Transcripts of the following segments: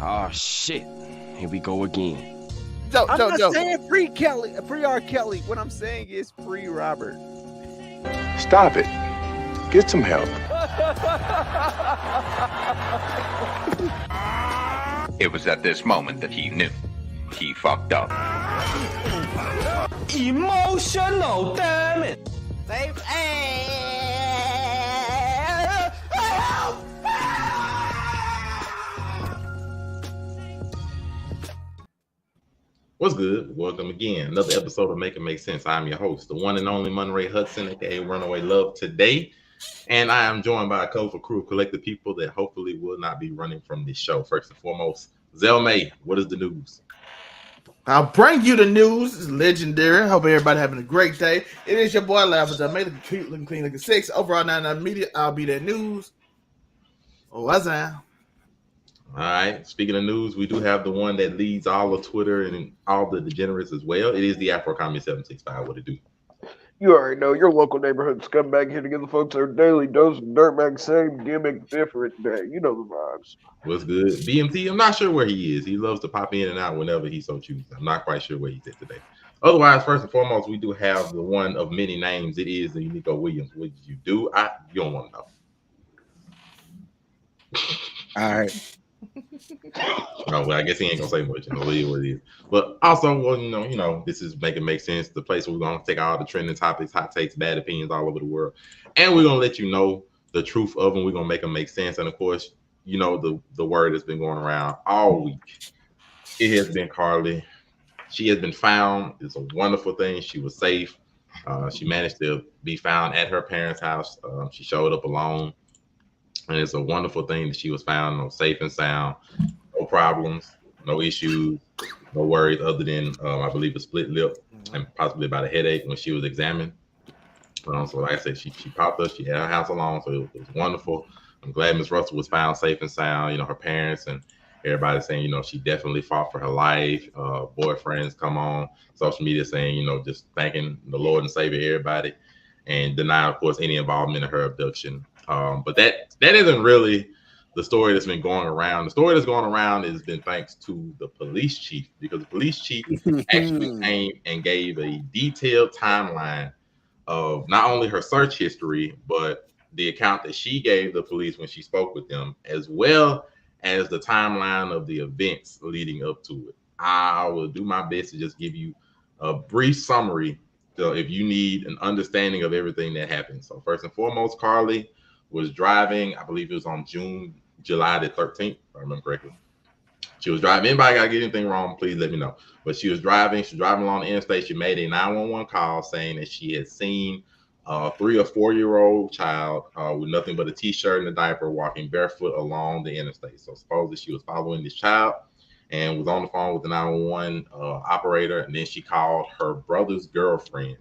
Oh shit. Here we go again. I'm not saying free Kelly, free R. Kelly. What I'm saying is free Robert. Stop it. Get some help. It was at this moment that he knew. He fucked up. Emotional damage. What's good? Welcome again. Another episode of Make It Make Sense. I'm your host, the one and only Monterey Hudson, aka Runaway Love today. And I am joined by a colorful crew of collective people that hopefully will not be running from this show. First and foremost, Zell May, what is the news? I'll bring you the news. It's legendary. Hope everybody having a great day. It is your boy Laughers. I made looking cute, looking clean, looking sexy. Overall 99 Media. I'll be that news. Oh, what's that? All right. Speaking of news, we do have the one that leads all of Twitter and all the degenerates as well. It is the Afro Commie 765. What it do? You already know your local neighborhood scumbag here to give the folks their daily dose of dirtbag, same gimmick, different day. You know the vibes. What's good? BMT, I'm not sure where he is. He loves to pop in and out whenever he so chooses. I'm not quite sure where he's at today. Otherwise, first and foremost, we do have the one of many names. It is the Unico Williams. What did you do? You don't want to know. All right. No, well, I guess he ain't gonna say much. What it is. But also, well, you know, this is Make It Make Sense, the place where we're gonna take all the trending topics, hot takes, bad opinions all over the world, and we're gonna let you know the truth of them. We're gonna make them make sense. And of course, you know the word has been going around all week. It has been Carlee. She has been found. It's a wonderful thing. She was safe. She managed to be found at her parents' house. She showed up alone. And it's a wonderful thing that she was found safe and sound, no problems, no issues, no worries other than, I believe, a split lip and possibly about a headache when she was examined. So like I said, she popped up. She had her house alone, so it was wonderful. I'm glad Miss Russell was found safe and sound. You know, her parents and everybody saying, she definitely fought for her life. Boyfriends come on social media saying, just thanking the Lord and Savior, everybody, and deny, of course, any involvement in her abduction. But that isn't really the story that's been going around. The story that's going around has been thanks to the police chief, because the police chief actually came and gave a detailed timeline of not only her search history, but the account that she gave the police when she spoke with them, as well as the timeline of the events leading up to it. I will do my best to just give you a brief summary, so if you need an understanding of everything that happened. So first and foremost, Carlee was driving, I believe it was on July the 13th, if I remember correctly. She was driving. Anybody got to get anything wrong, please let me know. But she was driving along the interstate. She made a 911 call saying that she had seen a 3 or 4 year old child with nothing but a t-shirt and a diaper walking barefoot along the interstate. So supposedly she was following this child and was on the phone with the 911 operator. And then she called her brother's girlfriend.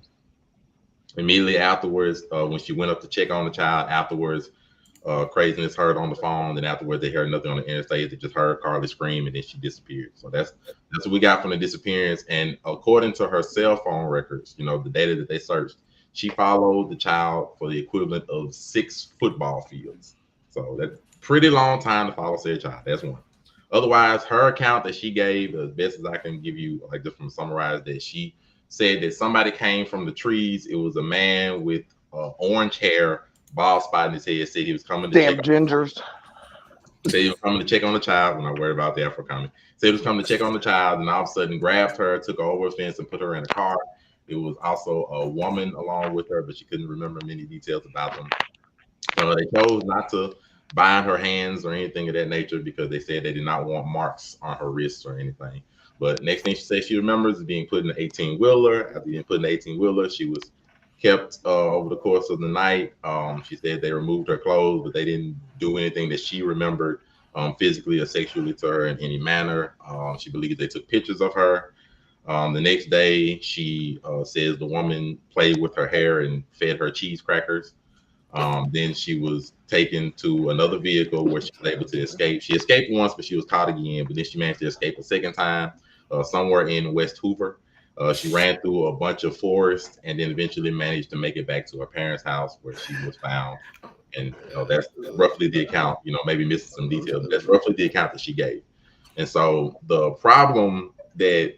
Immediately afterwards, when she went up to check on the child, afterwards, craziness heard on the phone. Then afterwards, they heard nothing on the interstate. They just heard Carlee scream, and then she disappeared. So that's what we got from the disappearance. And according to her cell phone records, the data that they searched, she followed the child for the equivalent of 6 football fields. So that's pretty long time to follow said child. That's one. Otherwise, her account that she gave, as best as I can give you, like just from summarize, that she said that somebody came from the trees. It was a man with orange hair, bald spot in his head. Said he was coming to damn gingers. Said he was coming to check on the child. We're not worried about the Afro Commie. Said he was coming to check on the child, and all of a sudden grabbed her, took her over a fence, and put her in a car. It was also a woman along with her, but she couldn't remember many details about them. They chose not to bind her hands or anything of that nature because they said they did not want marks on her wrists or anything. But next thing she said she remembers is being put in an 18-wheeler. After being put in an 18-wheeler, she was kept over the course of the night. She said they removed her clothes, but they didn't do anything that she remembered physically or sexually to her in any manner. She believes they took pictures of her. The next day, she says the woman played with her hair and fed her cheese crackers. Then she was taken to another vehicle where she was able to escape. She escaped once, but she was caught again. But then she managed to escape a second time. Somewhere in West Hoover. She ran through a bunch of forest and then eventually managed to make it back to her parents' house where she was found. And that's roughly the account, maybe missing some details, but that's roughly the account that she gave. And so the problem that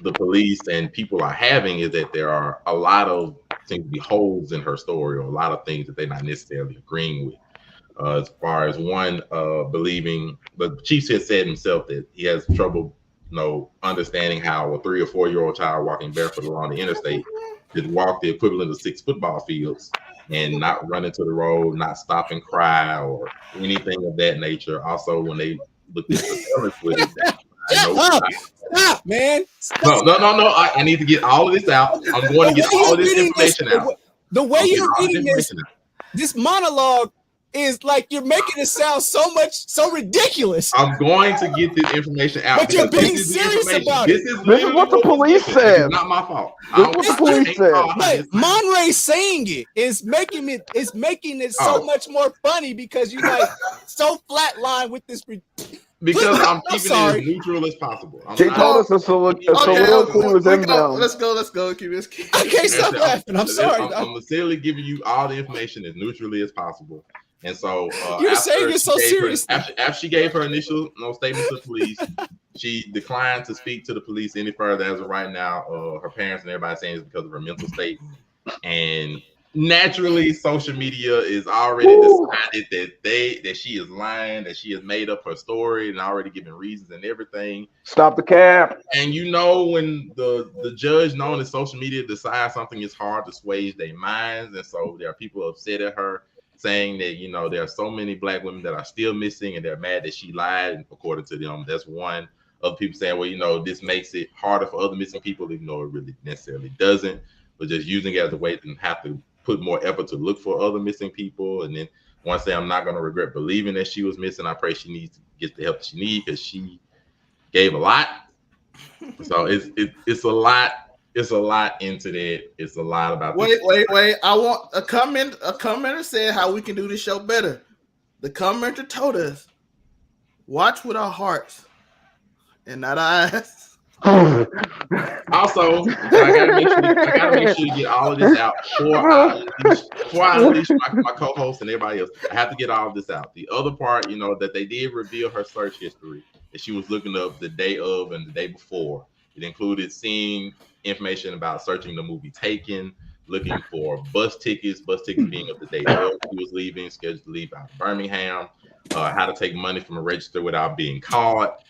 the police and people are having is that there are a lot of seem to be holes in her story, or a lot of things that they're not necessarily agreeing with. As far as one believing, the chief has said himself that he has trouble, understanding how a 3 or 4 year old child walking barefoot along the interstate could walk the equivalent of 6 football fields and not run into the road, not stop and cry, or anything of that nature. Also, when they looked at surveillance footage, Stop, man. No. I need to get all of this out. I'm going to get all of this information out. The way you're reading this monologue is like you're making it sound so ridiculous. I'm going to get this information out. But you're being serious about it. This is what the police said. It's not my fault. This is what the police said. But Monray saying it is making it so much more funny because you like so flatline with this. Because I'm keeping it as neutral as possible. She told us a soliloquy was inbound. Let's go. Keep this. I can't stop laughing. I'm sorry. I'm sincerely giving you all the information as neutrally as possible. And so you're saying it so serious. After she gave her initial statement to the police, she declined to speak to the police any further as of right now. Her parents and everybody saying it's because of her mental state. And naturally, social media is already decided that she is lying, that she has made up her story and already given reasons and everything. Stop the cap. And when the judge, knowing that social media decides something is hard to assuage their minds, and so there are people upset at her, saying that there are so many Black women that are still missing, and they're mad that she lied. And according to them, that's one. Other people saying, well, this makes it harder for other missing people, even though it really necessarily doesn't. But just using it as a way to have to put more effort to look for other missing people. And then one say, I'm not going to regret believing that she was missing. I pray she needs to get the help she needs because she gave a lot. So it's a lot. It's a lot into that. It's a lot about. Wait. I want a comment. A commenter said how we can do this show better. The commenter told us, watch with our hearts and not our eyes. Also, I gotta make sure to get all of this out before I unleash my co-host and everybody else. I have to get all of this out. The other part, that they did reveal her search history that she was looking up the day of and the day before. It included seeing information about searching the movie Taken, looking for bus tickets being of the day of she was leaving, scheduled to leave out of Birmingham, how to take money from a register without being caught,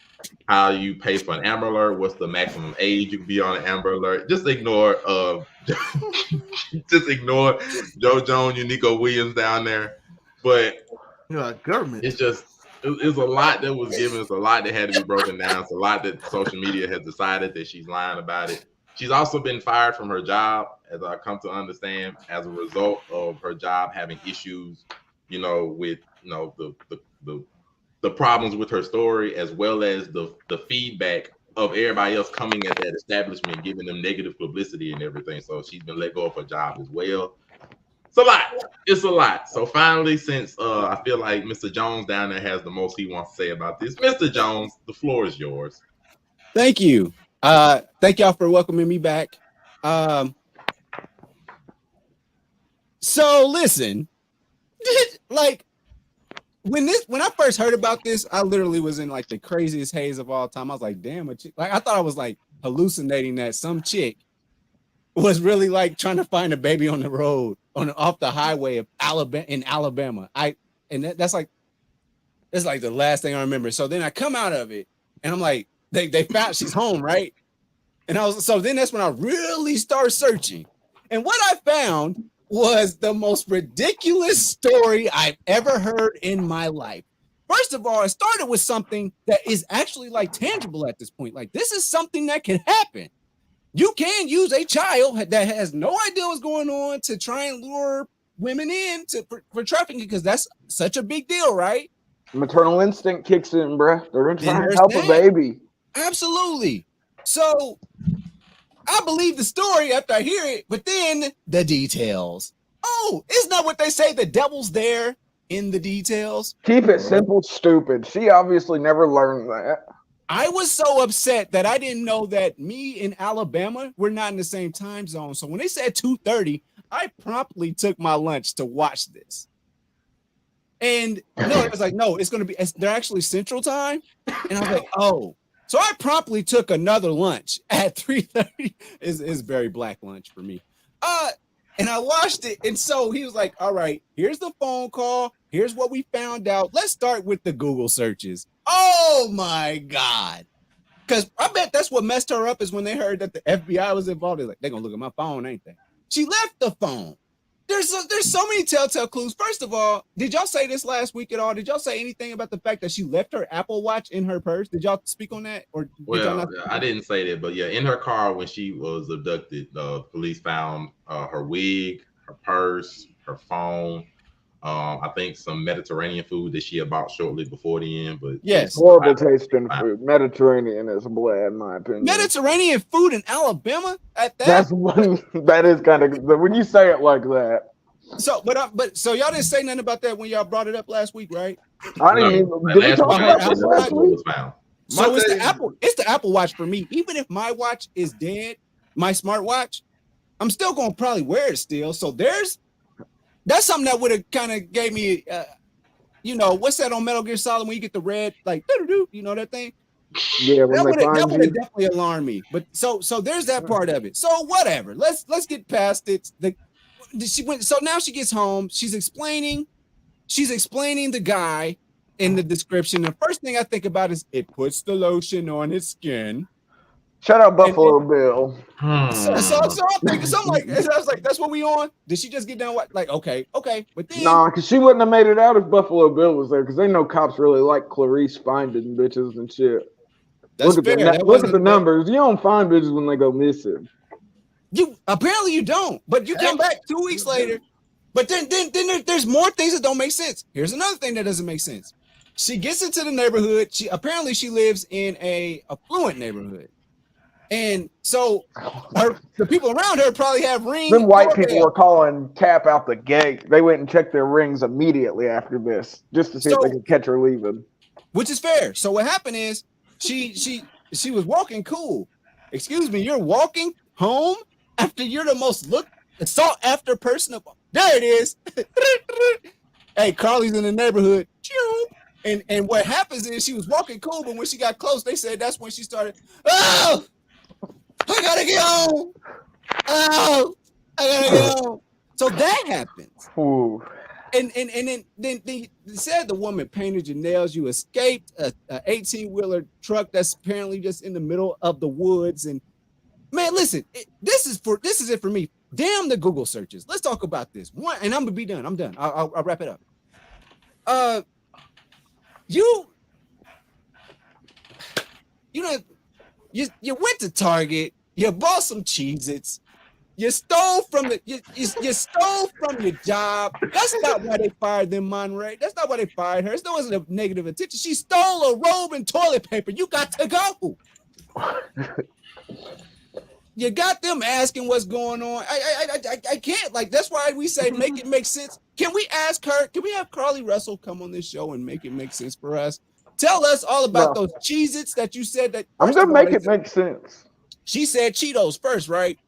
how you pay for an Amber Alert, what's the maximum age you can be on an Amber Alert. Just ignore Joe Jones, Unico Williams down there. But government. It's a lot that was given. It's a lot that had to be broken down. It's a lot that social media has decided that she's lying about it. She's also been fired from her job, as I come to understand, as a result of her job having issues, with the problems with her story, as well as the feedback of everybody else coming at that establishment, giving them negative publicity and everything. So she's been let go of her job as well. It's a lot. So finally, since I feel like Mr. Jones down there has the most he wants to say about this, Mr. Jones, the floor is yours. Thank you. Thank y'all for welcoming me back. So listen, like when I first heard about this, I literally was in like the craziest haze of all time. I was like, damn, I thought I was like hallucinating that some chick was really like trying to find a baby on the road off the highway of Alabama. That's like the last thing I remember. So then I come out of it and I'm like, they found she's home, right? And then that's when I really started searching. And what I found was the most ridiculous story I've ever heard in my life. First of all, it started with something that is actually like tangible at this point. Like this is something that can happen. You can use a child that has no idea what's going on to try and lure women in for trafficking because that's such a big deal, right? Maternal instinct kicks in, bruh. They're trying to help a baby. Absolutely. So I believe the story after I hear it, but then the details. Oh, isn't that what they say? The devil's there in the details. Keep it simple, stupid. She obviously never learned that. I was so upset that I didn't know that me in Alabama, we're not in the same time zone. So when they said 2:30, I promptly took my lunch to watch this. And no, it was like, no, it's gonna be. They're actually Central Time, and I was like, oh. So I promptly took another lunch at 3:30. Is very black lunch for me. And I watched it, and so he was like, all right, here's the phone call. Here's what we found out. Let's start with the Google searches. Oh my God. Because I bet that's what messed her up is when they heard that the FBI was involved. They're like, they're gonna look at my phone, ain't they? She left the phone. There's so many telltale clues. First of all, did y'all say this last week at all? Did y'all say anything about the fact that she left her Apple Watch in her purse? Did y'all speak on that? Or well, I didn't say that, but yeah, in her car when she was abducted, police found her wig, her purse, her phone. I think some Mediterranean food that she had bought shortly before the end. But yes, horrible tasting food. Mediterranean is bad, in my opinion. Mediterranean food in Alabama at that. That's one. That is kind of when you say it like that. So, so y'all didn't say nothing about that when y'all brought it up last week, right? I didn't even. Did we talk about this last week? So it's the Apple. It's the Apple Watch for me. Even if my watch is dead, my smartwatch, I'm still gonna probably wear it still. So that's something that would have kind of gave me, what's that on Metal Gear Solid when you get the red, like, you know that thing? Yeah, that would have definitely alarmed me. But so there's that part of it. So whatever. Let's get past it. So now she gets home. She's explaining the guy in the description. The first thing I think about is it puts the lotion on his skin. Shout out Buffalo Bill. So I'm thinking something like, I was like, that's what we on? Did she just get done? Like, okay. But then, nah, because she wouldn't have made it out if Buffalo Bill was there, because they know cops really like Clarice finding bitches and shit. That's look fair. Look at the numbers. You don't find bitches when they go missing. Apparently you don't, but you come back 2 weeks later. But then there's more things that don't make sense. Here's another thing that doesn't make sense. She gets into the neighborhood. She lives in a affluent neighborhood. And so the people around her probably have rings. Them white people were calling Cap out the gate. They went and checked their rings immediately after this, just to see if they could catch her leaving. Which is fair. So what happened is she was walking cool. Excuse me, you're walking home after you're the most sought after person of. There it is. Hey, Carlee's in the neighborhood. And what happens is she was walking cool, but when she got close, they said that's when she started. Oh, I gotta get home. Oh, I gotta get home. So that happens. Ooh. And then they said the woman painted your nails. You escaped a 18-wheeler truck that's apparently just in the middle of the woods. And man, listen, this is it for me. Damn the Google searches. Let's talk about this one, and I'm gonna be done. I'm done. I'll wrap it up. You went to Target. You bought some Cheez-Its. You stole from you stole from your job. That's not why they fired them, Monterey. That's not why they fired her. There wasn't a negative intention. She stole a robe and toilet paper. You got to go. You got them asking what's going on. I can't. Like, that's why we say make it make sense. Can we ask her? Can we have Carlee Russell come on this show and make it make sense for us? Tell us all about those Cheez-Its that you said that. I'm gonna make it make sense. She said Cheetos first, right?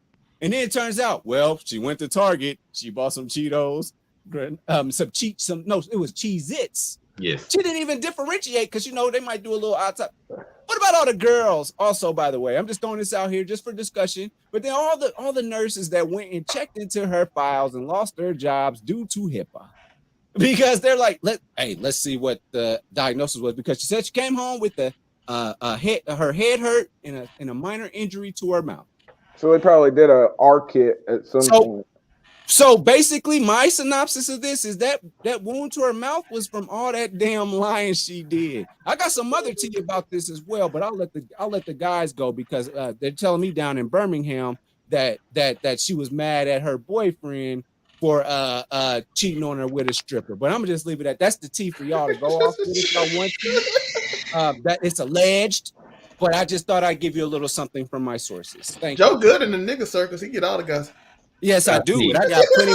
And then it turns out, well, she went to Target. She bought some Cheetos, it was Cheez-Its. Yes. She didn't even differentiate because, they might do a little outside. What about all the girls? Also, by the way, I'm just throwing this out here just for discussion. But then all the nurses that went and checked into her files and lost their jobs due to HIPAA. Because they're like, let's see what the diagnosis was. Because she said she came home with her head hurt and a minor injury to her mouth. So they probably did a R kit at some point. So basically, my synopsis of this is that wound to her mouth was from all that damn lying she did. I got some other tea about this as well, but I'll let the guys go because they're telling me down in Birmingham that she was mad at her boyfriend for cheating on her with a stripper. But I'm gonna just leave it at that's the tea for y'all to go off with if y'all want to. That it's alleged. But I just thought I'd give you a little something from my sources. Thank you. Joe Good in the nigga circus. He get all the guys. Yes, I do. But I got plenty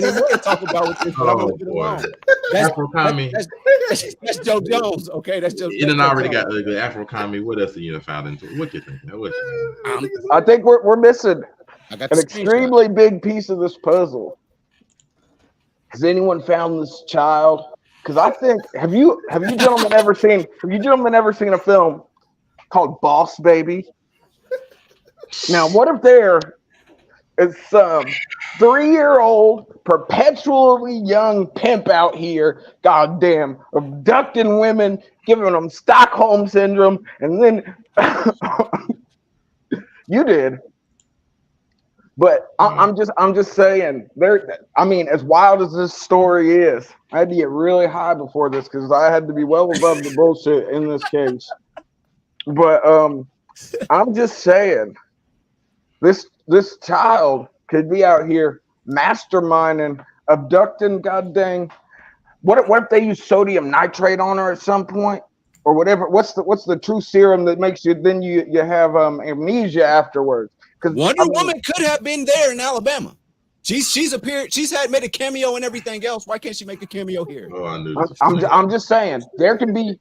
more to talk about with this. But I'm gonna get along. That's Joe Jones. Okay, that's Joe. It already got ugly. Afro comedy. What else do you found into? What you think? I think we're missing an extremely big piece of this puzzle. Has anyone found this child? Because I think have you gentlemen ever seen a film called Boss Baby? Now, what if there is some 3-year-old perpetually young pimp out here, goddamn, abducting women, giving them Stockholm syndrome, and then you did. But I'm just saying, I mean, as wild as this story is, I had to get really high before this because I had to be well above the bullshit in this case. But I'm just saying, this child could be out here masterminding, abducting, goddamn. What if they use sodium nitrate on her at some point, or whatever? What's the true serum that makes you then you have amnesia afterwards? Wonder Woman could have been there in Alabama. She's appeared. She's made a cameo and everything else. Why can't she make a cameo here? Oh, I knew. I'm just saying there can be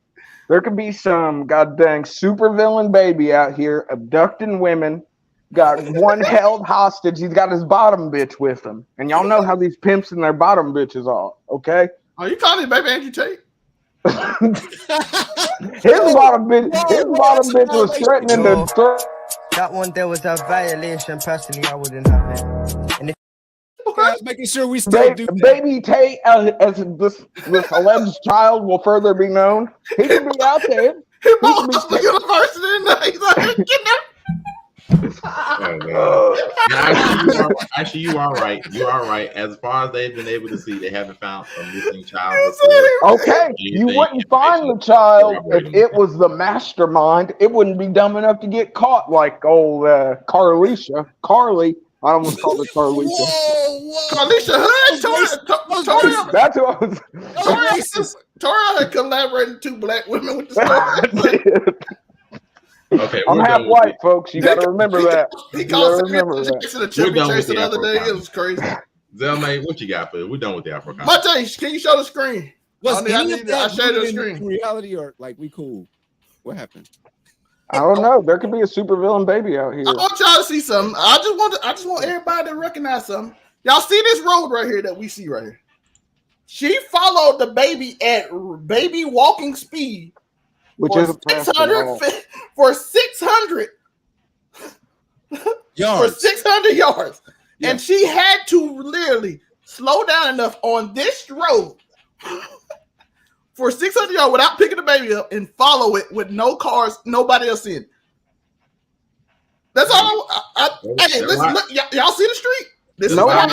some goddamn supervillain baby out here abducting women. Got one held hostage. He's got his bottom bitch with him, and y'all know how these pimps and their bottom bitches are. Okay. Oh, you calling baby Andrew Tate? His bottom bitch was threatening to. That one there was a violation. Personally, I wouldn't have it. And if I was making sure we still do that. Baby Tate, as this alleged child will further be known, he can be out there. He bought the university and he's like, get there. Actually, you are right. You are right. As far as they've been able to see, they haven't found a missing child. Okay, you wouldn't find the child if it was the mastermind. It wouldn't be dumb enough to get caught like old Carlee. I almost called her Carleisha. Carleisha Hood? That's who I was. Tori had collaborated with 2 black women with the story. Okay, I'm half white, folks. You got to remember that. He called Jackson a chippy chase the other day. It was crazy. Zelmay, what you got for it? We're done with the Afro. Mate, can you show the screen? I shared the screen. Reality or like we cool? What happened? I don't know. There could be a supervillain baby out here. I want y'all to see something. I just want everybody to recognize something. Y'all see this road right here that we see right here? She followed the baby at baby walking speed. Which for is 600 for 600 yards. For 600 yards. Yeah. And she had to literally slow down enough on this road for 600 yards without picking the baby up and follow it with no cars, nobody else in. That's all. Hey, listen, look, y'all see the street? This no, is that's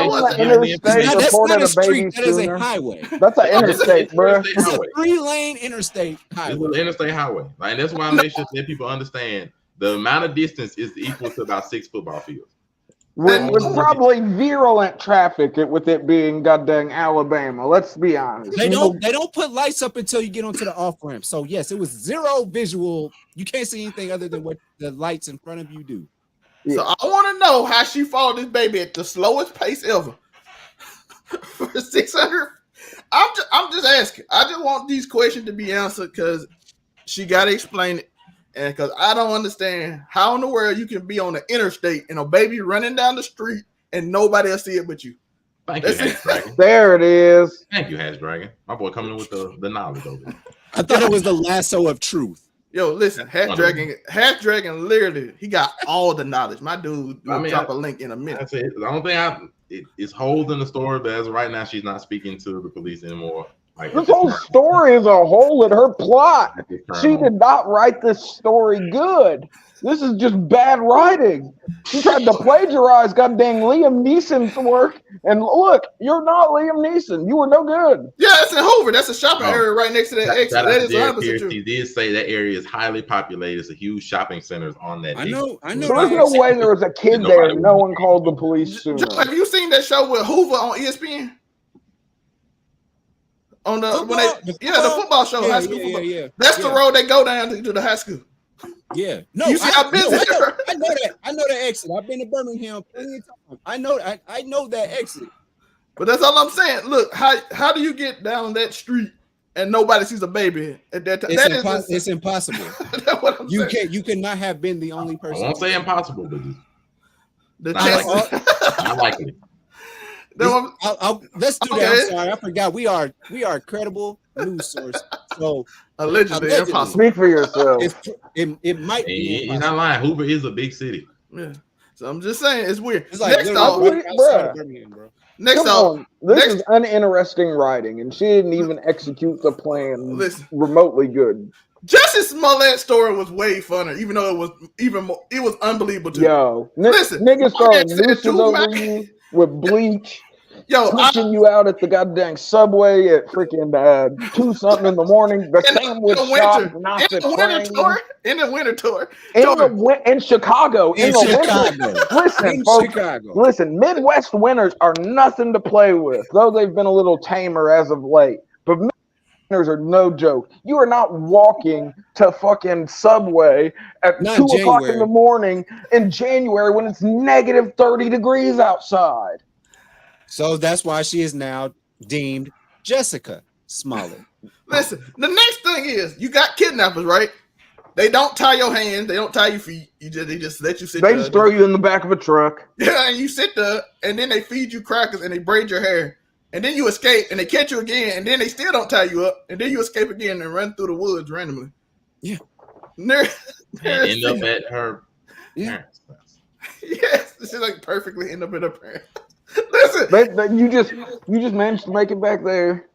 not a street. That is a highway. That's an interstate, bro. It's a 3-lane interstate highway. It's an interstate highway. Like that's why I make sure that people understand the amount of distance is equal to about 6 football fields. With probably virulent traffic with it being goddamn Alabama. Let's be honest. They don't put lights up until you get onto the off ramp. So yes, it was zero visual. You can't see anything other than what the lights in front of you do. So I want to know how she followed this baby at the slowest pace ever for 600. I'm just asking. I just want these questions to be answered because she got to explain it, and because I don't understand how in the world you can be on the interstate and a baby running down the street and nobody else see it but you. Thank you, Hash Dragon. There it is. Thank you, Hash Dragon. My boy coming in with the knowledge over there. I thought it was the lasso of truth. Yo, Listen, Hash Dragon literally, he got all the knowledge. My dude will drop a link in a minute. That's it. The only thing it's holes in the story, but as of right now, she's not speaking to the police anymore. Like, this whole story is a hole in her plot. She did not write this story good. This is just bad writing. She tried to plagiarize goddamn Liam Neeson's work, and look, you're not Liam Neeson. You were no good. Yeah, it's in Hoover. That's a shopping area right next to that exit. That is 100% true. She did say that area is highly populated. It's a huge shopping centers on that. I know. There's no way there was a kid there and no one called the police sooner. Have you seen that show with Hoover on ESPN? On the the football show, high school football. Yeah. That's the road they go down to the high school. Yeah, no, you see, I've been there. I know that. I know that exit. I've been to Birmingham plenty of times. I know that exit. But that's all I'm saying. Look, how do you get down that street and nobody sees a baby at that time? It's impossible. That's what I'm saying. You cannot have been the only person. I won't say impossible, but the not likely. Let's do that. I'm sorry, I forgot. We are a credible news source. So allegedly impossible. Speak for yourself. It might be. He's not lying. Hoover is a big city. Yeah. So I'm just saying it's weird. It's like Next literally off, right outside of Birmingham, bro. next Come off, on. This is uninteresting writing, and she didn't even execute the plan remotely good. Jussie Smollett's story was way funner, even though it was it was unbelievable to Yo, listen, niggas throwing said nooses to over my- you with bleach. Yo, pushing you out at the goddamn subway at freaking 2-something in the morning. The sandwich shop, not the train. In the winter tour. In Chicago. In the winter. Listen, folks. Listen, Midwest winters are nothing to play with, though they've been a little tamer as of late. But winters are no joke. You are not walking to fucking Subway at 2 o'clock in the morning in January when it's negative 30 degrees outside. So that's why she is now deemed Jessica Smollett. Listen, the next thing is you got kidnappers, right? They don't tie your hands, they don't tie your feet. They just let you sit there. They just throw you in the back of a truck. Yeah, and you sit there, and then they feed you crackers and they braid your hair. And then you escape, and they catch you again, and then they still don't tie you up, and then you escape again and run through the woods randomly. Yeah. And end up at her parents' house. Yes, she's like perfectly end up at her parents. Listen, you just managed to make it back there.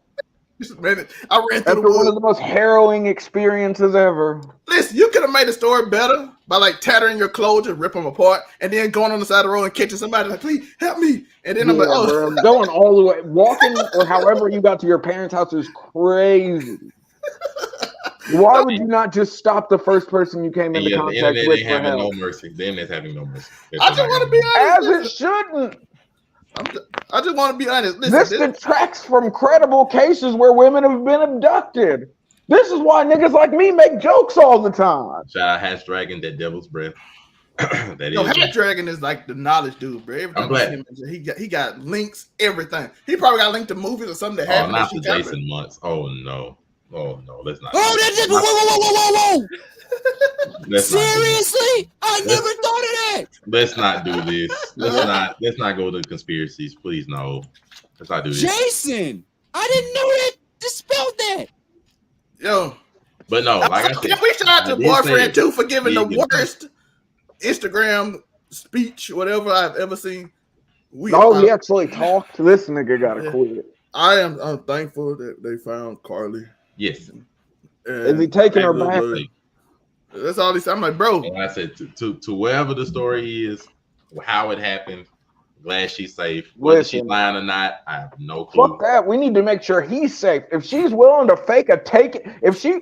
I ran through after one of the most harrowing experiences ever. Listen, you could have made the story better by like tattering your clothes and rip them apart, and then going on the side of the road and catching somebody like, "Please help me!" And then I'm like, "Oh, bro, going all the way, walking or however you got to your parents' house is crazy." Why would you not just stop the first person you came into contact with for help? No mercy. The internet's having no mercy. I just want to be honest. As it shouldn't. I just want to be honest. Listen, this detracts from credible cases where women have been abducted. This is why niggas like me make jokes all the time. Shout out Hatch Dragon, that devil's breath. Hatch Dragon is like the knowledge dude, bro. I'm glad. He got links, everything. He probably got linked to movies or something that happened. Not for Jason Months. Oh no, let's not. Oh, that's whoa. Seriously? I never thought of that. Let's not do this. Let's not go to conspiracies, please. No, let's not do this. Jason, I didn't know that. Dispelled that. Yo, but no, like I said, we shout out to boyfriend too for giving the worst Instagram speech, whatever I've ever seen. He actually talked. This nigga gotta quit. I'm thankful that they found Carlee. Yes. Is he taking her back? That's all he said. I'm like, bro. Like I said, to wherever the story is, how it happened, glad she's safe. Whether she's lying or not, I have no clue. Fuck that. We need to make sure he's safe. If she's willing to fake a if she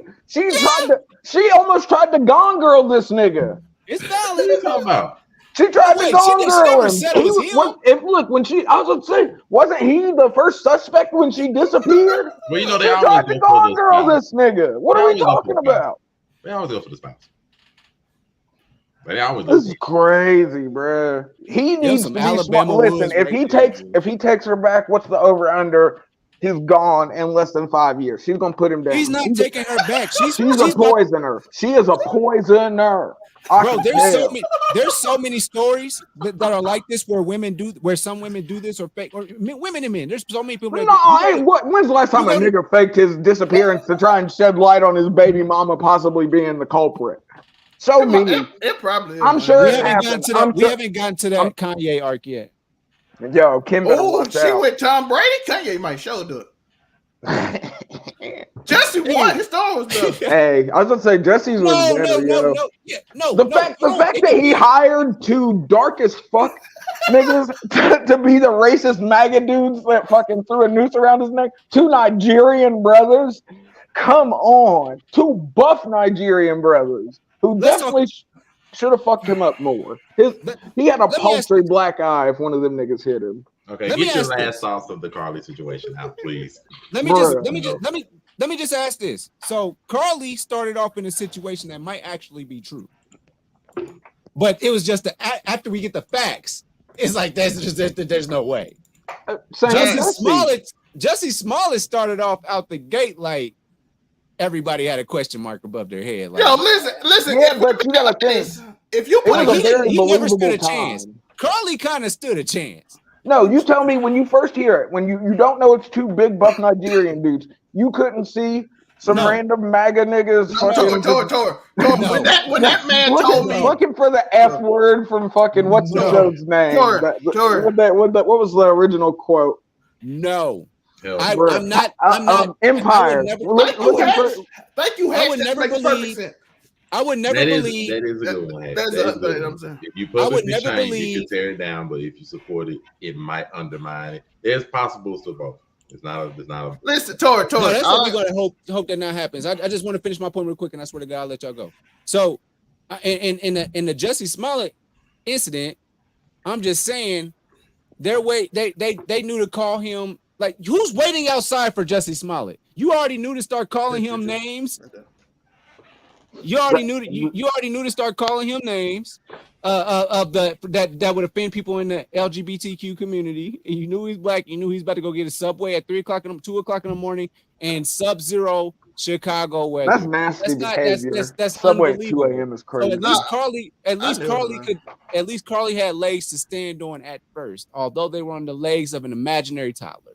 almost tried to gone girl this nigga. It's What valid. are you talking about? She tried to gone girl him. Look, when I was gonna say, wasn't he the first suspect when she disappeared? Well, you know they she always tried to gone girl this nigga. What are we talking about? They always go for the spouse. This is crazy, bro. He needs to be smart. Listen, if he takes her back, what's the over under? He's gone in less than 5 years. She's gonna put him down. He's not taking her back. She's a poisoner. She is a poisoner. Bro, there's so many stories that are like this where some women do this or fake or women and men. There's so many people. When's the last time a nigga faked his disappearance to try and shed light on his baby mama possibly being the culprit? So many. It probably is. I'm sure we haven't gotten to that Kanye arc yet. Yo, Kim. Oh, she with Tom Brady. Kanye might show up. Jesse won. His story was good. Hey, I was gonna say Jesse's was better. The fact that he hired two dark as fuck niggas to be the racist MAGA dudes that fucking threw a noose around his neck. Two Nigerian brothers. Come on, two buff Nigerian brothers who definitely should have fucked him up more. He had a paltry black eye if one of them niggas hit him. Okay, get your last thoughts of the Carlee situation out, please. Let me just ask this. So Carlee started off in a situation that might actually be true, but it was just after we get the facts, it's like there's no way. Jussie Smollett started off out the gate like everybody had a question mark above their head. Like, yo, listen. Yeah, but you gotta think. If you put he never stood a chance. Carlee kind of stood a chance. No, you tell me when you first hear it, when you don't know it's two big buff Nigerian dudes, you couldn't see some No. random MAGA niggas fucking Tor. No. When that man told me, looking for the F word from fucking what's the No. show's name? Tor. What was the original quote? No. Hell, I'm not. Empire. Thank you, I would Hash. That never makes believe- perfect sense. I would never believe. that is a good one. That's That is the a good thing one. I'm saying. If you I would publicly never change, you believe- can tear it down, but if you support it, it might undermine it. There's possibles to both. It's not a Listen, Tor. No, that's what we're gonna hope that not happens. I just want to finish my point real quick, and I swear to God, I'll let y'all go. So, in the Jussie Smollett incident, I'm just saying, they knew to call him. Like, who's waiting outside for Jussie Smollett? You already knew to start calling him names. You already knew to start calling him names of that would offend people in the LGBTQ community. And you knew he's black. You knew he's about to go get a subway at 2 o'clock in the morning and sub-zero Chicago weather. That's nasty behavior. That's Subway unbelievable. at 2 a.m. is crazy. So at least Carlee had legs to stand on at first, although they were on the legs of an imaginary toddler.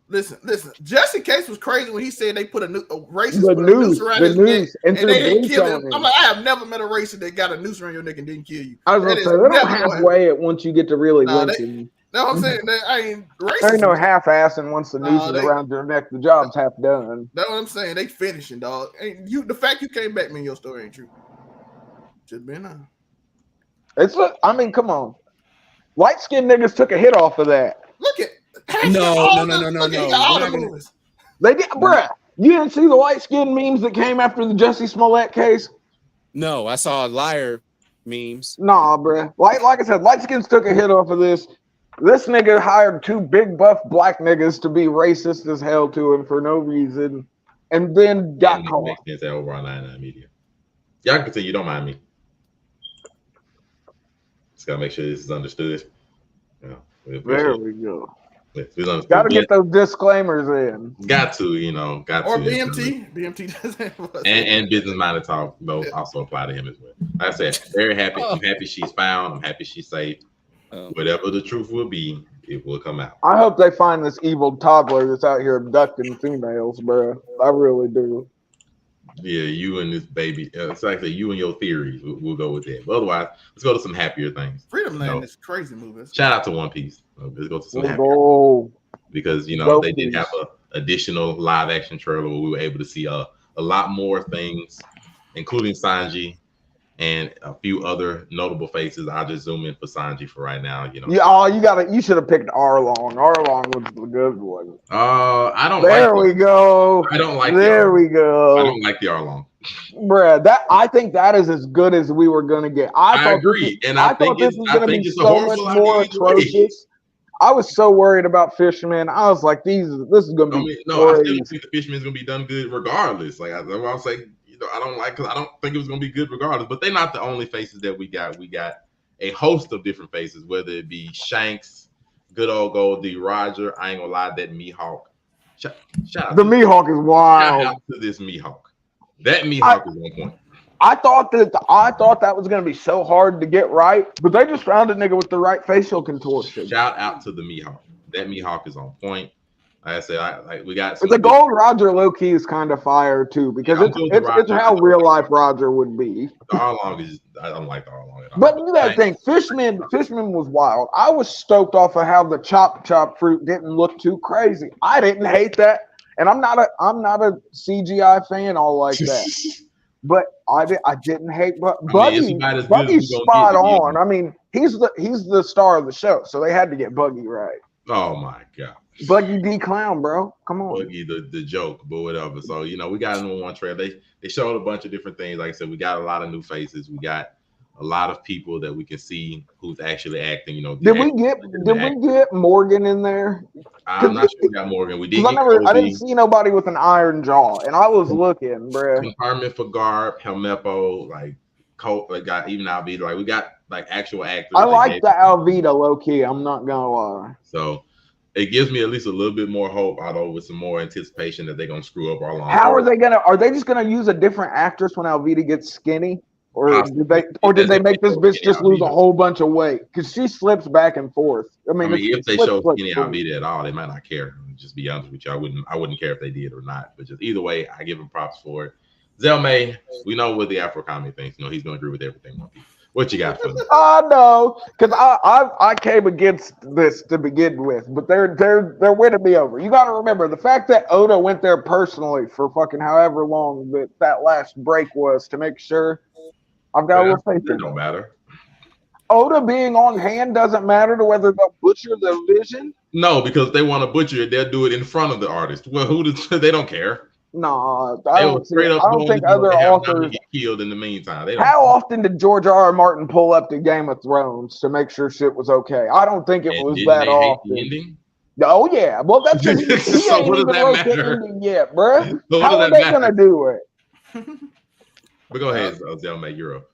Listen. Jesse Case was crazy when he said they put a racist The put a news, noose around the his news, neck and they didn't kill him. channel. I'm like, I have never met a racist that got a noose around your neck and didn't kill you. I was gonna say they don't halfway it once you get to really lynching. No, I'm saying that I ain't racist. There ain't no half-assing once the noose is around your neck. The job's half done. That's what I'm saying. They finishing, dog. And the fact you came back mean your story ain't true. Just being honest. I mean, come on. Light-skinned niggas took a hit off of that. Look at No. They did, bruh. You didn't see the light-skinned memes that came after the Jussie Smollett case? No, I saw liar memes. Nah, bruh. Like I said, light-skins took a hit off of this. This nigga hired two big buff black niggas to be racist as hell to him for no reason, and then got caught. Makes sense that over on 99 Media. Y'all can continue. Don't mind me. Just gotta make sure this is understood. Yeah, there we go. Got to get those disclaimers in. Got to. Or BMT. BMT doesn't. And business minded talk those also apply to him as well. Like I said, very happy. I'm happy she's found. I'm happy she's safe. Whatever the truth will be, it will come out. I hope they find this evil toddler that's out here abducting females, bro. I really do. Yeah, you and this baby. It's actually you and your theories. We'll go with that. But otherwise, let's go to some happier things. Freedom Land is crazy movie. Shout out to One Piece. Let's go to some because they did have a additional live action trailer where we were able to see a lot more things, including Sanji and a few other notable faces. I'll just zoom in for Sanji for right now. You should have picked Arlong. Arlong was the good one. I don't. We go. I don't like. We go. I don't like the Arlong. Bruh, I think that is as good as we were gonna get. I agree, I thought this was gonna be so much more atrocious. I was so worried about Fisherman. I was like, this is gonna be. I still think the Fisherman's gonna be done good regardless. Like I was like, I don't like because I don't think it was gonna be good regardless. But they're not the only faces that we got. We got a host of different faces, whether it be Shanks, good old Goldie, Roger. I ain't gonna lie, that Mihawk. Shout out the Mihawk is wild. Shout out to this Mihawk. That Mihawk is 1 point. I thought that was gonna be so hard to get right, but they just found a nigga with the right facial contortion. Shout out to the Mihawk. That Mihawk is on point. Like I said, we got the gold Roger low key is kind of fire too because it's how real life Roger would be. The Arlong is I don't like the Arlong at all. But you gotta think Fishman was wild. I was stoked off of how the chop fruit didn't look too crazy. I didn't hate that, and I'm not a CGI fan all like that. But I didn't hate Buggy's spot on. I mean, he's the star of the show, so they had to get Buggy right. Oh my god. Buggy D Clown, bro. Come on. Buggy the joke, but whatever. So, we got him on one trailer. They showed a bunch of different things. Like I said, we got a lot of new faces. We got a lot of people that we can see who's actually acting. Did we get Morgan in there? I'm not sure we got Morgan. We did. I didn't see nobody with an iron jaw, and I was looking, bro. Confirming for Garb, Helmeppo, like Colt, got even Alvita. Like we got like actual actors. I like the Alvita low key. I'm not gonna lie. So it gives me at least a little bit more hope, although with some more anticipation that they're gonna screw up our long. Are they just gonna use a different actress when Alvita gets skinny? Or did they make this bitch just lose a whole bunch of weight? Because she slips back and forth. I mean if they show Kenny Alvita at all, they might not care. Just be honest with you, I wouldn't care if they did or not. But just either way, I give him props for it. Zell May, we know what the Afro comedy thinks. You know he's gonna agree with everything. What you got for them? I know, because I came against this to begin with, but they're winning me over. You got to remember the fact that Oda went there personally for fucking however long that last break was to make sure. I've got a little faith in it. Don't matter. Oda being on hand doesn't matter to whether they'll butcher the vision. No, because they want to butcher it, they'll do it in front of the artist. Well, they don't care. No, I don't think other authors get killed in the meantime. How often did George R.R. Martin pull up to Game of Thrones to make sure shit was okay? I don't think it was that often. Hate the ending? Oh yeah, well that's because he So ain't even wrote the ending yet, bro. So how are they gonna do it? But go ahead, Zell May, you're up.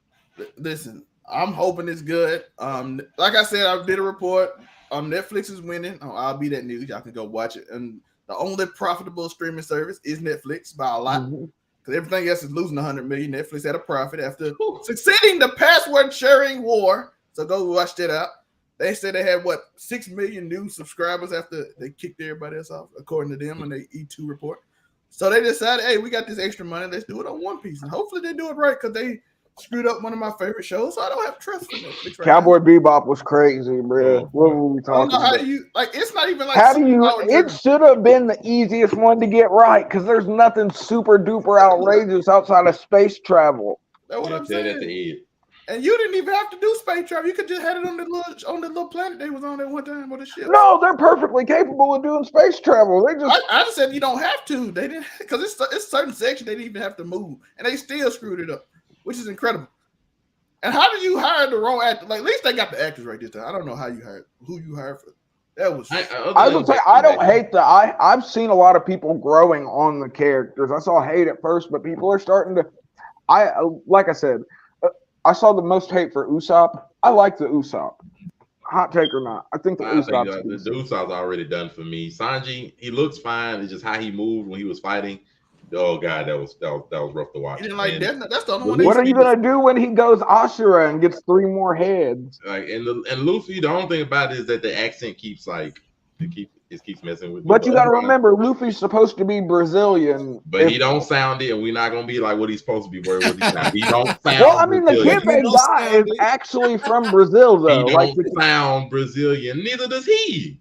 Listen, I'm hoping it's good. Like I said, I did a report. Netflix is winning. I'll be that news. Y'all can go watch it. And the only profitable streaming service is Netflix by a lot. Because everything else is losing $100 million. Netflix had a profit after succeeding the password sharing war. So go watch that out. They said they had 6 million new subscribers after they kicked everybody else off, according to them in the E2 report. So they decided, hey, we got this extra money. Let's do it on One Piece. And hopefully they do it right because they screwed up one of my favorite shows. So I don't have trust for Netflix right Cowboy now. Bebop was crazy, bro. What were we talking about? How do you, it's not even like. How do you? It should have been the easiest one to get right because there's nothing super duper outrageous outside of space travel. That's what I'm saying. And you didn't even have to do space travel. You could just have it on the little planet they was on at one time with the ship. No, they're perfectly capable of doing space travel. They just I just said you don't have to. They didn't because it's certain sections they didn't even have to move, and they still screwed it up, which is incredible. And how do you hire the wrong actor? Like at least they got the actors right this time. I don't know who you hired for. That was. I would say I don't hate I've seen a lot of people growing on the characters. I saw hate at first, but people are starting to. Like I said. I saw the most hate for Usopp. I like the Usopp. Hot take or not? I think the Usopp's the Usopp's already done for me. Sanji, he looks fine. It's just how he moved when he was fighting. Oh god, that was rough to watch. You didn't like that's the only one. What are you gonna do when he goes Ashura and gets 3 more heads? Like and Luffy, the only thing about it is that the accent keeps keeps messing with me. But you got to remember, Luffy's supposed to be Brazilian. But he don't sound it, and we're not gonna be like what he's supposed to be. He don't sound. Well, I mean, the Kidman guy is actually from Brazil, though. He don't sound Brazilian. Neither does he.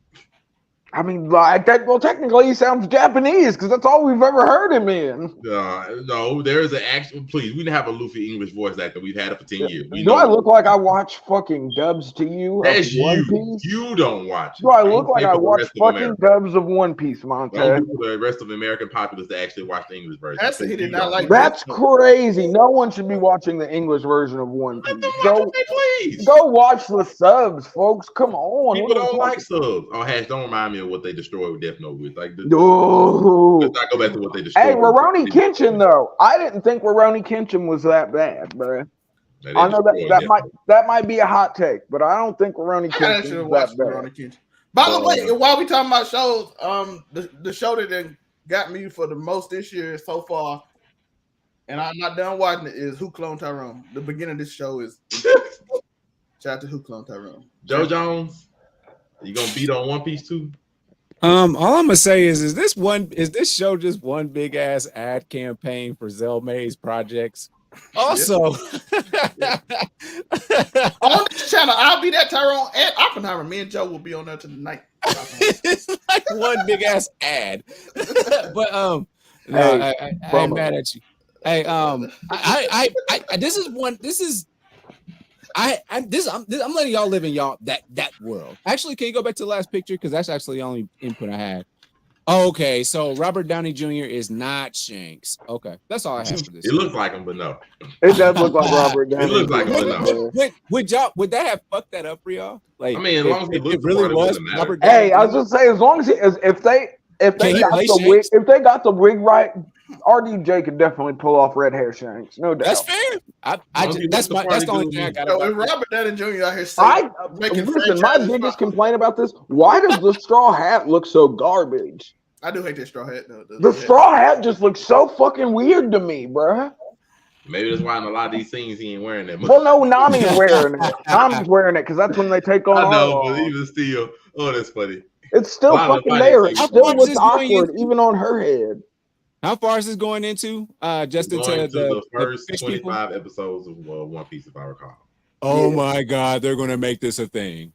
I mean, like that. Well, technically, he sounds Japanese because that's all we've ever heard him in. No, there is an actual. Please, we didn't have a Luffy English voice actor. We've had it for 10 years. Do I look like I watch fucking dubs to you? That's of One you. Piece? You don't watch it. Do I look like I watch fucking dubs of One Piece, Montez? The rest of the American populace that actually watch the English version. He did not like. That's crazy. No one should be watching the English version of One Piece. Please go watch the subs, folks. Come on. People don't like subs. Oh, Hash, don't remind me of what they destroyed with Death Note. Like, let's not go back to what they destroyed. Hey, Rurouni Kenshin though. I didn't think Rurouni Kenshin was that bad, bro. I know that might be a hot take, but I don't think Rurouni Kenshin was that bad. By the way, while we talking about shows, the show that got me for the most this year so far, and I'm not done watching it, is Who Cloned Tyrone. The beginning of this show is shout out to Who Cloned Tyrone. Joe Jones, you gonna beat on One Piece too? All I'm gonna say is this show just one big ass ad campaign for Zell May's projects? Also, on this channel, I'll be that Tyrone and Oppenheimer. Me and Joe will be on there tonight. It's like one big ass ad. But no, I ain't mad at you. Hey, I'm letting y'all live in that world. Actually, can you go back to the last picture? Because that's actually the only input I had. Okay, so Robert Downey Jr. is not Shanks. Okay, that's all I have for this. It looks like him, but no. It does look like Robert Downey. It looks like him, but no. Would that have fucked that up for y'all? Like, I mean, as long as it really was Robert Downey. Hey, I was just saying, as long as if they got the wig right, RDJ could definitely pull off red hair Shanks, no doubt. That's fair. That's the only thing I got. If Robert Downey Jr. out here listen, my biggest complaint about this: why does the straw hat look so garbage? I do hate that straw hat though. The straw hat just looks so fucking weird to me, bruh. Maybe that's why in a lot of these scenes he ain't wearing that much. Well, no, Nami's wearing it. Nami's wearing it because that's when they take on I know, Arlong. but even still, oh, that's funny. It's still A lot of the fucking fighting there. It scenes still How far is looks this going awkward, into? even on her head. How far is this going into? Just into Going to the first fish people? 25 episodes of One Piece, if I recall. Oh my God, they're gonna make this a thing.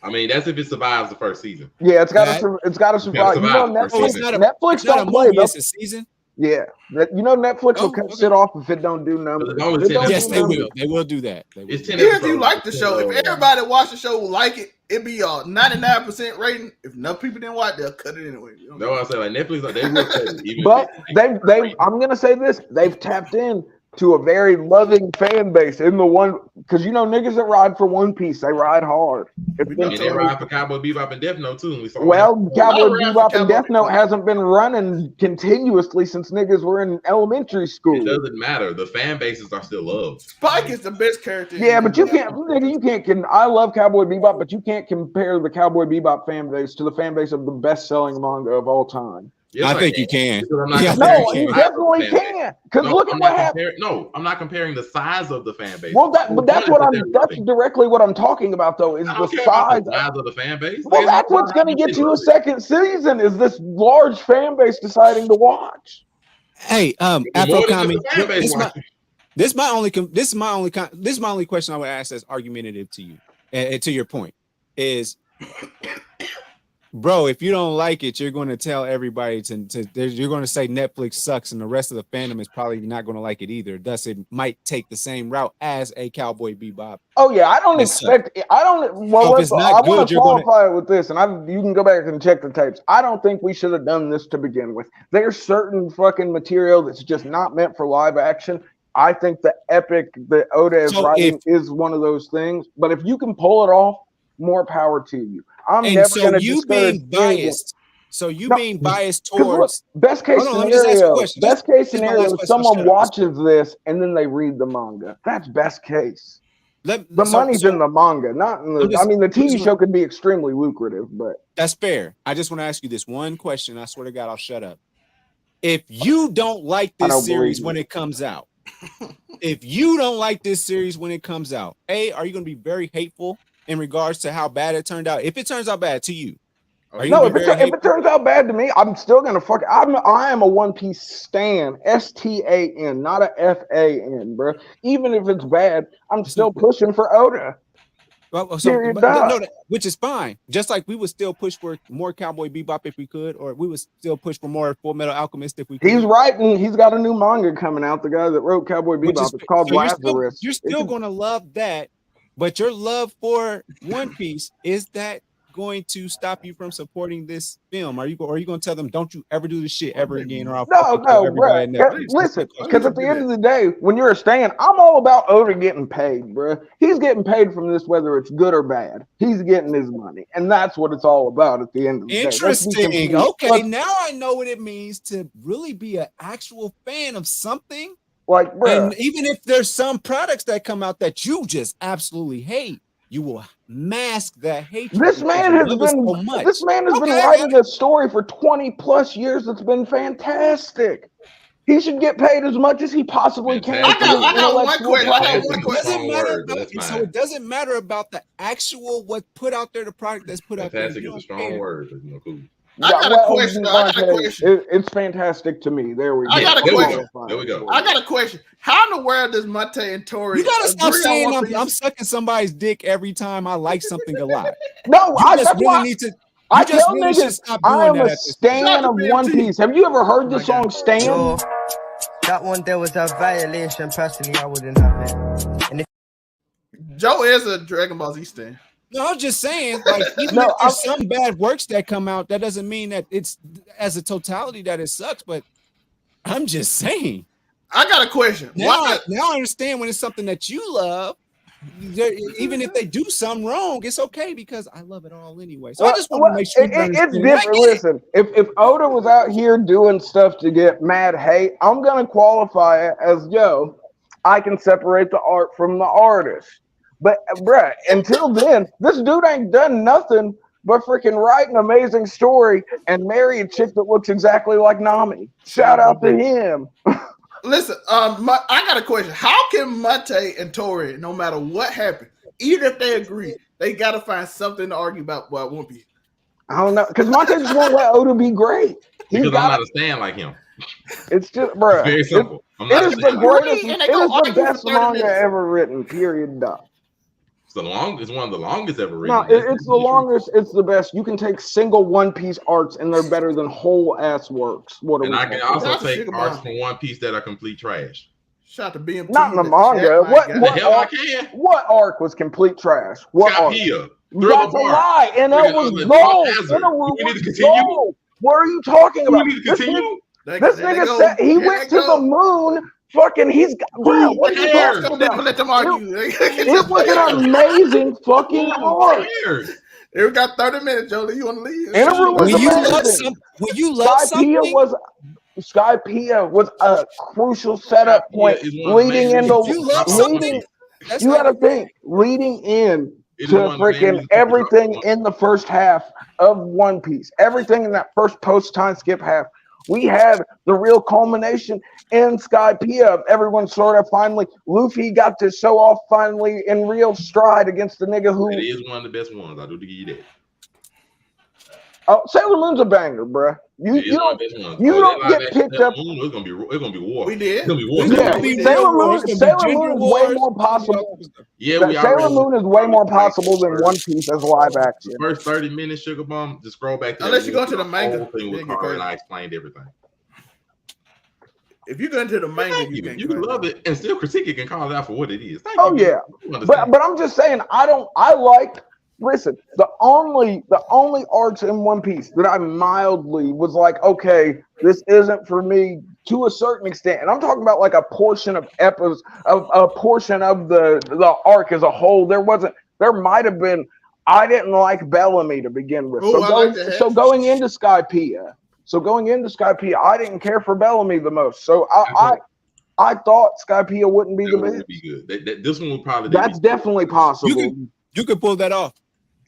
I mean, that's if it survives the first season. Yeah, it's got That- to. It's got to survive. You know, survive the first Oh, it's Netflix. not a Netflix it's not don't a play. movie, They'll- it's a season. Yeah, you know, Netflix will cut okay. shit off if it don't do numbers. It's only If it 10 don't Yes, do they numbers- will. They will do that. They will It's do 10 that. Even if episodes. you like the show, if everybody watch the show will like it, it'd be a 99% rating. If enough people didn't watch, they'll cut it anyway. You know what No, I say like Netflix, like, they will cut it. Even But if they've. I'm gonna say this: they've tapped in to a very loving fan base in the one because you know niggas that ride for One Piece, they ride hard. It's We been know and they ride for Cowboy Bebop and Death Note too. And we saw well, Cowboy lot of rap for Bebop and Cowboy Death Note Bebop. hasn't been running continuously since niggas were in elementary it school. doesn't matter. The fan bases are still loved. Spike is the best character. Yeah, but you can't, nigga. You can't. I love Cowboy Bebop, but you can't compare the Cowboy Bebop fan base to the fan base of the best-selling manga of all time. Yes, I think you can. Because I'm not Yeah, comparing No, the you size definitely of the fan base. can't. Because No, look I'm at not what happened. comparing. No, I'm not comparing the size of the fan base. Well, The but that's point what is I'm. that they're That's loving. directly what I'm talking about, though. Is I the don't care about size. the size of the fan base. Well, Like, that's what's going to get you a second season. Is this large fan base deciding to watch? Hey, More Afro than Commie, just the fan base watching. this is my only question I would ask that's argumentative to you, and to your point is, bro, if you don't like it, you're going to tell everybody you're going to say Netflix sucks, and the rest of the fandom is probably not going to like it either. Thus, it might take the same route as a Cowboy Bebop. Oh yeah, I don't Yes, expect. I don't. Well, So if it's not I want good, to you're gonna- qualify it with this, and you can go back and check the tapes. I don't think we should have done this to begin with. There's certain fucking material that's just not meant for live action. I think the epic that Oda is So writing is one of those things. But if you can pull it off, more power to you. I'm And never so going to you discourage being anyone. biased. So you No, being biased 'Cause look, towards best case Hold on, let me just ask you a scenario. question. Best case This is my scenario last is question. someone Shut up. watches this and then they read the manga. That's best case. The so- money's so in the manga, not in the. I'm just- I mean, the I'm TV just- show could be extremely lucrative, but That's fair. I just want to ask you this one question. I swear to God, I'll shut up. If you don't like I this don't series believe when you. it comes out, if you don't like this series when it comes out, are you going to be very hateful in regards to how bad it turned out? If it turns out bad to you, are you no. gonna If be very it hateful? turns out bad to me, I'm still gonna fuck. I am a One Piece stan, STAN, not a FAN, bro. Even if it's bad, I'm still pushing for Oda. Period, dog. Which is fine. Just like we would still push for more Cowboy Bebop if we could, or we would still push for more Full Metal Alchemist if we could. He's writing. He's got a new manga coming out. The guy that wrote Cowboy Which Bebop. is- It's called so Lazarus. You're still going to love that, but your love for One Piece, is that going to stop you from supporting this film? Are you going to tell them, don't you ever do this shit ever again, or I'll fucking kill everybody in bro. Netflix? Listen, because at the end of the day, when you're a stan, I'm all about Oda getting paid, bro. He's getting paid from this, whether it's good or bad. He's getting his money, and that's what it's all about at the end of the day. Let's be Interesting. complete. Okay, now I know what it means to really be an actual fan of something. Like, bro. And even if there's some products that come out that you just absolutely hate, you will mask that hatred. This because man you has love it been. so much. This man has been writing a story for 20 plus years. That's been fantastic. He should get paid as much as he possibly can. Fantastic. for his I got one intellectual question. I got property. one It question. doesn't matter Word, but about, that's so fine. it doesn't matter about the actual what put out there, the product that's put out there. Fantastic You is a don't strong care. word, but cool. I got a question. I got a question. It's fantastic to me. There we go. I got a There we question. go. There we go. I got a question. How in the world does Mate and Tori? You gotta stop agree on saying One Piece? I'm sucking somebody's dick every time I like something a lot. No, You I just that's really why need to. I You just tell really should niggas stop I doing am that a at this stan Shout out of to One BMT. Piece. Have you ever heard the my song God. Stan? Yo, that one there was a violation. Personally, I wouldn't have it. And if Joe is a Dragon Ball Z stan. No, I'm just saying, like, even No, if there's some bad works that come out, that doesn't mean that it's as a totality that it sucks. But I'm just saying. I got a question. Now, Why? now I understand when it's something that you love. Even if they do something wrong, it's okay because I love it all anyway. So I just want to make sure you it's understand. different. I get it. Listen, if Oda was out here doing stuff to get mad hate, I'm gonna qualify it as I can separate the art from the artist. But bruh, until then, this dude ain't done nothing but freaking write an amazing story and marry a chick that looks exactly like Nami. Shout out to him. Listen, I got a question. How can Monte and Tori, no matter what happened, even if they agree, they got to find something to argue about One Piece? I don't know, because Monte just won't let Oda be great. Because I'm not a stan like him. It's just, bro. It's very simple. It is the greatest. And It they go is the argue for best 30 manga minutes. ever written. Period. Done. It's one of the longest ever written. No, it's the longest. It's the best. You can take single One Piece arcs, and they're better than whole ass works. What are And we I can talking also That's a take sugar arcs bomb. from One Piece that are complete trash. Shout to BMT. Not in the chat, manga. my What? guy. What The hell I arc? can. What arc was complete trash? What arc? Skypiea. That's a lie. And that was gold. Do we need to continue? Gold. What are you talking Do we about? need to continue? This nigga said he went to the moon. Fucking, he's got. Bro, what are you cares? talking Let about? them argue. It was an amazing fucking arc. We got 30 minutes, Jolie. You want to leave? Interim was When you love amazing. when you love something, Skypiea was a crucial setup point leading into you love something. leading. That's You like, got to think leading in It is to one of the main freaking reasons everything people- in the first half of One Piece. Everything in that first post time skip half. We had the real culmination in Skypiea. Everyone sort of finally, Luffy got to show off finally in real stride against the nigga who. It is one of the best ones. I do give you that. Oh, Sailor Moon's a banger, bruh. You don't get picked up. It's gonna be war. We did. It's gonna be war. Yeah, Sailor Moon is way more possible. Yeah, we Sailor already. Moon is way more possible than One Piece as live action. First 30 minutes, Sugar Bomb. Just scroll back. Unless you go to the whole manga, thing with then you Carl, go- and I explained everything. If you go into the manga, you You can love it and still critique it and call it out for what it is. Thank Oh you. yeah, You understand. but I'm just saying I like. Listen, the only arcs in One Piece that I mildly was like, okay, this isn't for me to a certain extent, and I'm talking about like a portion of episodes, a portion of the arc as a whole. There might have been. I didn't like Bellamy to begin with, so going into Skypiea, I didn't care for Bellamy the most. So I thought Skypiea wouldn't be the That best. would be good. This one would probably. That's definitely possible. you can pull that off.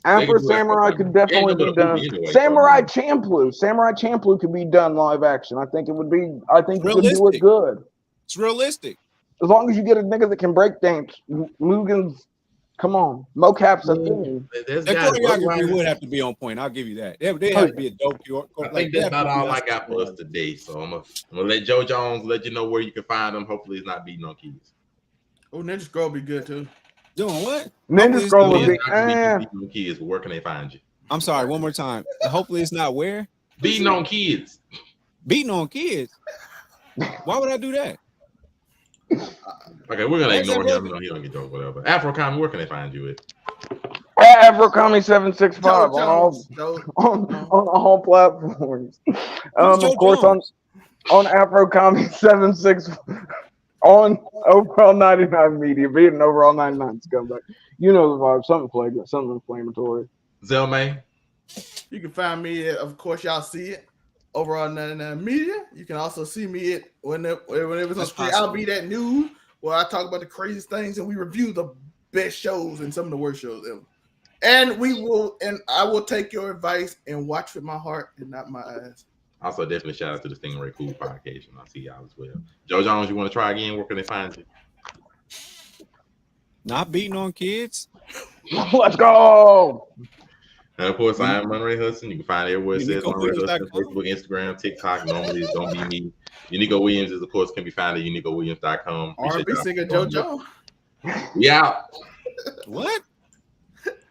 After Samurai could definitely be done. Samurai Champloo could be done live action. I think it would be. I think you could do it good. It's realistic. As long as you get a nigga that can break dance. Mugen's, come on, mocap's a thing. That choreography would have to be on point. I'll give you that. They have to be a dope. I think that's about all I got for us today. So I'm gonna let Joe Jones let you know where you can find them. Hopefully, it's not beating on kids. Oh, Ninja Scroll be good too. Doing what? Ninja Scroll would be. Beating on kids. Where can they find you? I'm sorry. One more time. Hopefully, it's not where Beating on kids. beating on kids. Why would I do that? Okay, we're gonna ignore him. He don't get drunk, whatever. Afro Comic, where can they find you at? Afrocommy 765 on all platforms. Of course, on Afrocommy 765 on Overall 99 Media, being Overall 99 scumbag. You know the vibe. Something flagrant, something inflammatory. Zelmay. You can find me at, of course, y'all see it, Overall 99 Media. You can also see me at whenever it's on screen. I'll be that news where I talk about the craziest things and we review the best shows and some of the worst shows ever. And I will take your advice and watch with my heart and not my eyes. Also, definitely shout out to the Stingray Cool podcast. And I'll see y'all as well. Joe Jones, you want to try again? Where can they find you? Not beating on kids. Let's go. And of course, I am Monterey Hudson. You can find everywhere it says Monterey Hudson, Facebook, Instagram, TikTok. Normally, it's don't be me. Unico Williams is, of course, can be found at UnicoWilliams.com. R&B singer Joe Jones. We out. What?